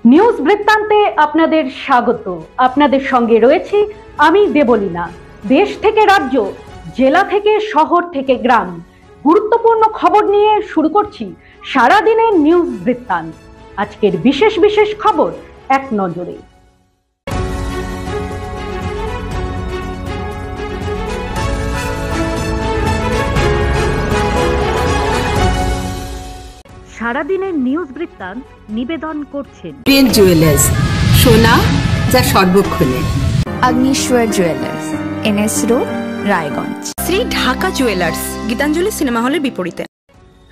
News বৃত্তান্তে আপনাদের স্বাগত। আপনাদের সঙ্গে রয়েছি আমি দেবলীনা। দেশ থেকে রাজ্য, জেলা থেকে শহর থেকে গ্রাম, গুরুত্বপূর্ণ খবর নিয়ে শুরু করছি সারাদিনের নিউজ বৃত্তান্ত। আজকের বিশেষ বিশেষ খবর এক নজরে। সারাদিনের নিউজ বৃত্তান্ত নিবেদন করছেন রিয়েল জুয়েলার্স, সোনা যা সর্বক্ষণে। Agnishwar jewellers, NS road, Raiganj. Shri Dhaka jewellers, Gitanjali cinema হলের বিপরীতে।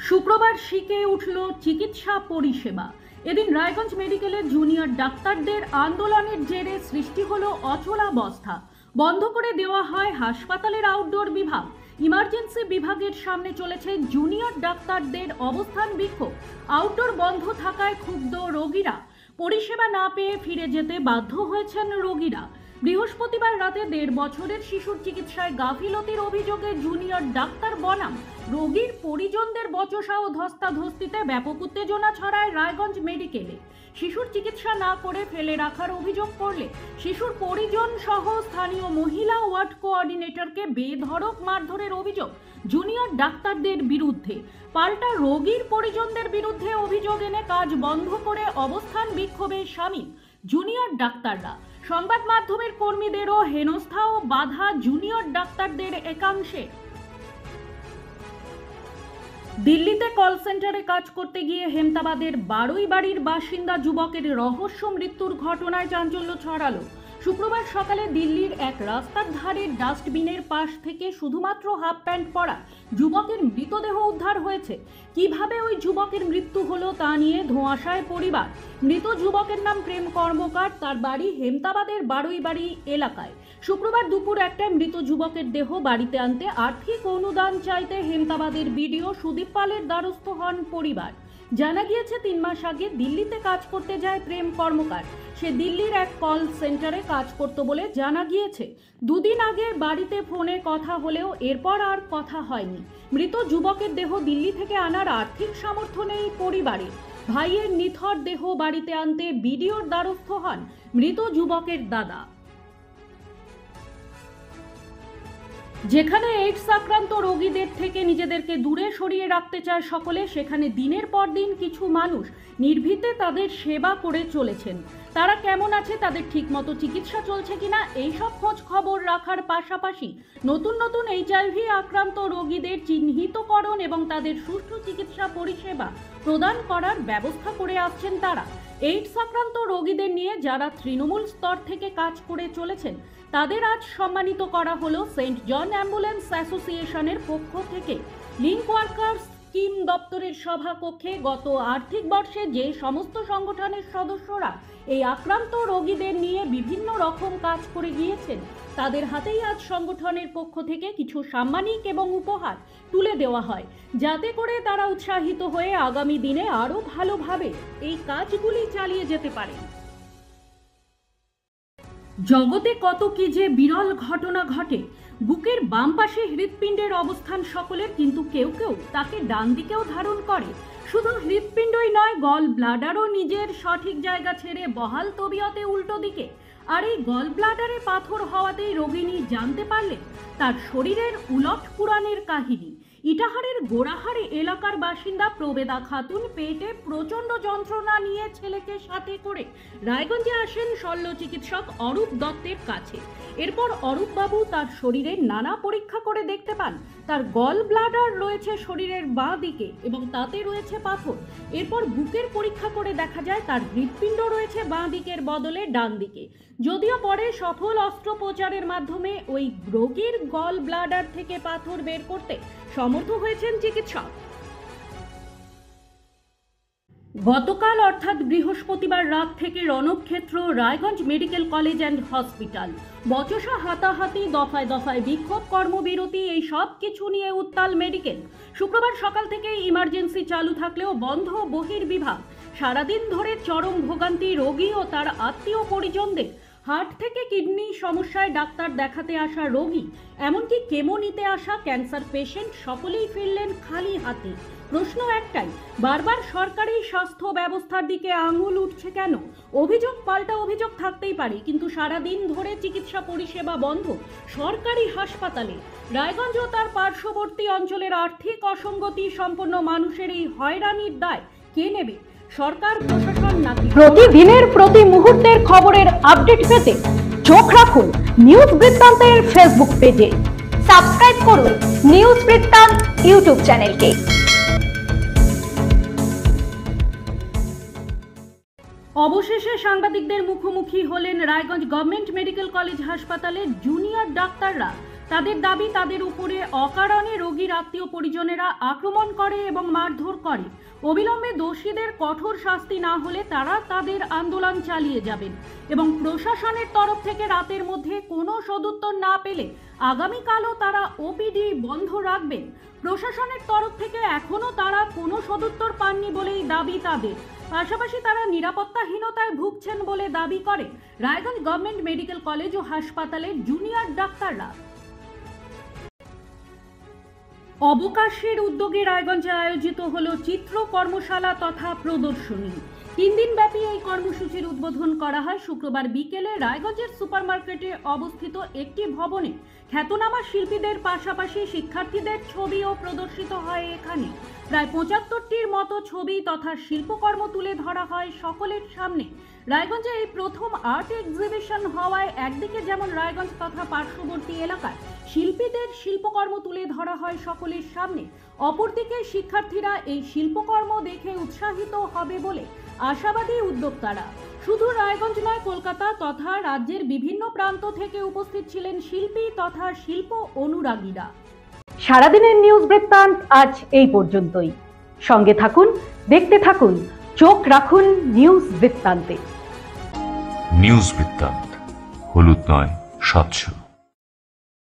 শুক্রবার শিখে উঠল চিকিৎসা পরিষেবা। এদিন রায়গঞ্জ মেডিকেলের জুনিয়র ডাক্তারদের আন্দোলনের জেরে সৃষ্টি হলো অচলাবস্থা। বন্ধ করে দেওয়া হয় হাসপাতালের আউটডোর বিভাগ। ইমার্জেন্সি বিভাগের সামনে চলেছে জুনিয়র ডাক্তারদের অবস্থান বিক্ষোভ। আউটডোর বন্ধ থাকায় ক্ষুব্ধ রোগীরা। পরিষেবা না পেয়ে ফিরে যেতে বাধ্য হয়েছেন রোগীরা। বৃহস্পতিবার রাতে 1.5 বছরের শিশুর চিকিৎসায় গাফিলতির অভিযোগে জুনিয়র ডাক্তার বনাম রোগীর পরিজনদের বচসা ও ধস্তাধস্তিতে ব্যাপক উত্তেজনা ছড়ায় রায়গঞ্জ মেডিকেলে। শিশুর চিকিৎসা না করে ফেলে রাখার অভিযোগ করলে শিশুর পরিজন সহ স্থানীয় মহিলা ওয়ার্ড কোঅর্ডিনেটরকে বেধড়ক মারধরের অভিযোগ জুনিয়র ডাক্তারদের বিরুদ্ধে। পাল্টা রোগীর পরিজনদের বিরুদ্ধে অভিযোগ এনে কাজ বন্ধ করে অবস্থান বিক্ষোভে সামিল জুনিয়র ডাক্তাররা। সংবাদ মাধ্যমের কর্মীদেরও হেনস্থা ও বাধা জুনিয়র ডাক্তারদের একাংশে। দিল্লিতে কল সেন্টারে কাজ করতে গিয়ে হেমতাবাদের বারুইবাড়ির বাসিন্দা যুবকের রহস্য মৃত্যুর ঘটনায় চাঞ্চল্য ছড়ালো। শুক্রবার সকালে দিল্লির এক রাস্তার ধারে ডাস্টবিনের পাশ থেকে শুধুমাত্র হাফ প্যান্ট পরা যুবকের মৃতদেহ উদ্ধার হয়েছে। কিভাবে ওই যুবকের মৃত্যু হলো তা নিয়ে ধোঁয়াশায় পরিবার। মৃত যুবকের নাম প্রেম কর্মকার, তার বাড়ি হেমতাবাদের বারুইবাড়ি এলাকায়। শুক্রবার দুপুর 1টায় মৃত যুবকের দেহ বাড়িতে আনতে আর্থিক অনুদান চাইতে হেমতাবাদের বিডিও সুদীপ পালের দ্বারস্থ হন পরিবার। জানা গিয়েছে 3 মাস আগে দিল্লিতে কাজ করতে যায় প্রেম কর্মকার। সে দিল্লির এক কল সেন্টারে কাজ করত বলে জানা গিয়েছে। 2 দিন আগে বাড়িতে ফোনে কথা হলেও এরপর আর কথা হয়নি। মৃত যুবকের দেহ দিল্লি থেকে আনার আর্থিক সামর্থ্য নেই পরিবারের। ভাইয়ের নিথর দেহ বাড়িতে আনতে বিডিওর দ্বারস্থ হন মৃত যুবকের দাদা। যেখানে এইডস আক্রান্ত রোগীদের থেকে নিজেদেরকে দূরে সরিয়ে রাখতে চায় সকলে, সেখানে দিনের পর দিন কিছু মানুষ নির্ভীতে তাদের সেবা করে চলেছেন। তারা কেমন আছে, তাদের ঠিকমতো চিকিৎসা চলছে কিনা, এইসব খোঁজ খবর রাখার পাশাপাশি নতুন নতুন এইচআইভি আক্রান্ত রোগীদের চিহ্নিতকরণ এবং তাদের সুষ্ঠু চিকিৎসা পরিষেবা প্রদান করার ব্যবস্থা করে আসছেন তারা। এইডস আক্রান্ত রোগীদের নিয়ে যারা তৃণমূল স্তর থেকে কাজ করে চলেছেন তাদের আজ সম্মানিত করা হলো সেন্ট জন অ্যাম্বুলেন্স অ্যাসোসিয়েশনের পক্ষ থেকে। লিঙ্ক ওয়ার্কার্স স্কিম দপ্তরের সভাকক্ষে গত আর্থিক বর্ষে যে সমস্ত সংগঠনের সদস্যরা এই আক্রান্ত রোগীদের নিয়ে বিভিন্ন রকম কাজ করে গিয়েছেন তাদের হাতেই আজ সংগঠনের পক্ষ থেকে কিছু সাম্মানিক এবং উপহার তুলে দেওয়া হয়, যাতে করে তারা উৎসাহিত হয়ে আগামী দিনে আরও ভালোভাবে এই কাজগুলি চালিয়ে যেতে পারেন। জগতে কত কি যে বিরল ঘটনা ঘটে। বুকের বাম পাশে হৃৎপিণ্ডের অবস্থান সকলের, কিন্তু কেউ কেউ তাকে ডান দিকেও ধারণ করে। শুধু হৃৎপিণ্ডই নয়, গল ব্লাডারও নিজের সঠিক জায়গা ছেড়ে বহাল তবিয়তে উল্টো দিকে। আর এই গল ব্লাডারে পাথর হওয়াতেই রোগিণী জানতে পারলেন তার শরীরের উলট পুরাণের কাহিনী। ইটাহারের গোড়াহাড়ি এলাকার বাসিন্দা প্রবেদা খাতুন পেটে প্রচণ্ড যন্ত্রণা নিয়ে ছেলেকে সাথে করে রায়গঞ্জে আসেন শল্য চিকিৎসক অরূপ দত্তের কাছে। এরপর অরূপবাবু তার শরীরের নানা পরীক্ষা করে দেখতে পান তার গল ব্লাডার রয়েছে শরীরের বাঁ দিকে এবং তাতে রয়েছে পাথর। এরপর বুকের পরীক্ষা করে দেখা যায় তার হৃৎপিণ্ড রয়েছে বাঁ দিকের বদলে ডান দিকে। যদিও পরে সফল অস্ত্রোপচারের মাধ্যমে ওই রোগীর গল ব্লাডার থেকে পাথর বের করতে সমর্থ হয়েছেন চিকিৎসক। গতকাল অর্থাৎ বৃহস্পতিবার রাত থেকে রণক্ষেত্র Raiganj medical college and hospital. বচসা, হাতাহাতি, দফায় দফায় বিক্ষোভ, কর্মবিরতি, এই সব কিছু নিয়ে উত্তাল মেডিকেল। শুক্রবার সকাল থেকে ইমার্জেন্সি চালু থাকলেও বন্ধ বহির্বিভাগ। সারাদিন ধরে চরম ভোগান্তি রোগী ও তার আত্মীয় পরিজনদের। হার্ট থেকে কিডনি সমস্যায় ডাক্তার দেখাতে আসা রোগী, এমনকি কেমো নিতে আসা ক্যান্সার পেশেন্ট সকলেই ফিরলেন খালি হাতে। প্রশ্ন একটাই, বারবার সরকারি স্বাস্থ্য ব্যবস্থার দিকে আঙুল উঠছে কেন? অভিযোগ পাল্টা অভিযোগ থাকতেই পারে, কিন্তু সারাদিন ধরে চিকিৎসা পরিষেবা বন্ধ সরকারি হাসপাতালে। রায়গঞ্জ ও তার পার্শ্ববর্তী অঞ্চলের আর্থিক অসঙ্গতি সম্পন্ন মানুষের এই হয়রানির দায় কে নেবে? সরকার, প্রশাসন নাকি? প্রতিদিনের প্রতি মুহূর্তের খবরের আপডেট পেতে চোখ রাখুন নিউজ বৃত্তান্তের ফেসবুক পেজে। সাবস্ক্রাইব করুন নিউজ বৃত্তান্ত ইউটিউব চ্যানেলকে। অবশেষে সাংবাদিকদের মুখোমুখি হলেন রায়গঞ্জ গভর্নমেন্ট মেডিকেল কলেজ হাসপাতালের জুনিয়র ডাক্তাররা। তাদের দাবি, তাদের উপরে অকারণে রোগীর আত্মীয় পরিজনেরা আক্রমণ করে এবং মারধর করে। অবিলম্বে দোষীদের কঠোর শাস্তি না হলে তারা তাদের আন্দোলন চালিয়ে যাবেন এবং প্রশাসনের তরফ থেকে রাতের মধ্যে কোনো সদুত্তর না পেলে আগামীকালও তারা ওপিডি বন্ধ রাখবেন। প্রশাসনের তরফ থেকে এখনও তারা কোনো সদুত্তর পাননি বলেই দাবি তাদের। পাশাপাশি তারা নিরাপত্তাহীনতায় ভুগছেন বলে দাবি করে রায়গঞ্জ গভর্নমেন্ট মেডিকেল কলেজ ও হাসপাতালের জুনিয়র ডাক্তাররা। অবকাশের উদ্যোগে রায়গঞ্জে আয়োজিত হলো চিত্র কর্মশালা তথা প্রদর্শনী। 3 দিন ব্যাপী এই কর্মসূচির উদ্বোধন করা হয় শুক্রবার বিকেলে রায়গঞ্জের সুপারমার্কেটে অবস্থিত একটি ভবনে। খ্যাতনামা শিল্পীদের পাশাপাশি শিক্ষার্থীদের ছবিও প্রদর্শিত হয় এখানে। প্রায় 75টির মতো ছবি তথা শিল্পকর্ম তুলে ধরা হয় সকলের সামনে। রায়গঞ্জে এই প্রথম আর্ট এক্সিবিশন হওয়ায় একদিকে যেমন রায়গঞ্জ তথা পার্শ্ববর্তী এলাকায় শিল্পীদের শিল্পকর্ম তুলে ধরা হয় সকলের সামনে, অপরদিকে শিক্ষার্থীরা এই শিল্পকর্ম দেখে উৎসাহিত হবে বলে আশাবাদী উদ্যোক্তারা। শুধু রায়গঞ্জ নয়, কলকাতা তথা রাজ্যের বিভিন্ন প্রান্ত থেকে উপস্থিত ছিলেন শিল্পী তথা শিল্প অনুরাগীরা। সারাদিনের নিউজ বৃত্তান্ত আজ এই পর্যন্তই। সঙ্গে থাকুন, দেখতে থাকুন, চোখ রাখুন নিউজ বৃত্তান্তে। নিউজ বৃত্তান্ত, হলুদ নয়, স্বচ্ছ।